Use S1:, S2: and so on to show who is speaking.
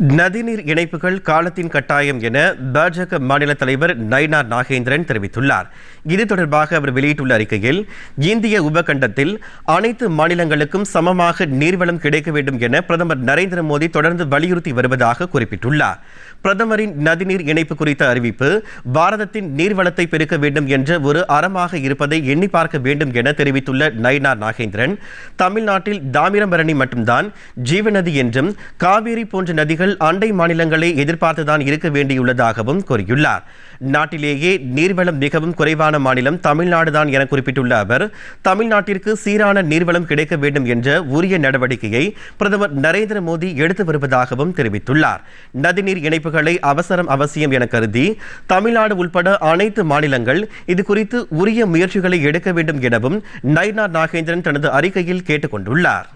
S1: நதிநீர் இணைப்புகள் காலத்தின் கட்டாயம் என பாஜக மாநில தலைவர் நயினார் நாகேந்திரன் தெரிவித்துள்ளார். இது தொடர்பாக அவர் வெளியிட்டுள்ள அறிக்கையில், இந்திய உபகண்டத்தில் அனைத்து மாநிலங்களுக்கும் சமமாக நீர்வளம் கிடைக்க வேண்டும் என பிரதமர் நரேந்திர மோடி தொடர்ந்து வலியுறுத்தி வருவதாக குறிப்பிட்டுள்ளார். பிரதமரின் நதிநீர் இணைப்பு குறித்த அறிவிப்பு பாரதத்தின் நீர்வளத்தை பெருக்க வேண்டும் என்ற ஒரு அறமாக இருப்பதை எண்ணி பார்க்க வேண்டும் என தெரிவித்துள்ள நயினார் நாகேந்திரன், தமிழ்நாட்டில் தாமிரபரணி மட்டும்தான் ஜீவநதி என்றும் காவிரி போன்ற நதிகள் அண்டை மாநிலங்களை எதிர்பார்த்துதான் இருக்க வேண்டியுள்ளதாகவும் கூறியுள்ளார். நாட்டிலேயே நீர்வளம் மிகவும் குறைவான மாநிலம் தமிழ்நாடுதான் என குறிப்பிட்டுள்ள அவர், தமிழ்நாட்டிற்கு சீரான நீர்வளம் கிடைக்க வேண்டும் என்ற உரிய நடவடிக்கையை பிரதமர் நரேந்திர மோடி எடுத்து வருவதாகவும் தெரிவித்துள்ளார். நதிநீர் இணைப்புகளை அவசியம் என கருதி தமிழ்நாடு உட்பட அனைத்து மாநிலங்கள் இது குறித்து உரிய முயற்சிகளை எடுக்க வேண்டும் எனவும் நயினார் நாகேந்திரன் தனது அறிக்கையில் கேட்டுக் கொண்டுள்ளார்.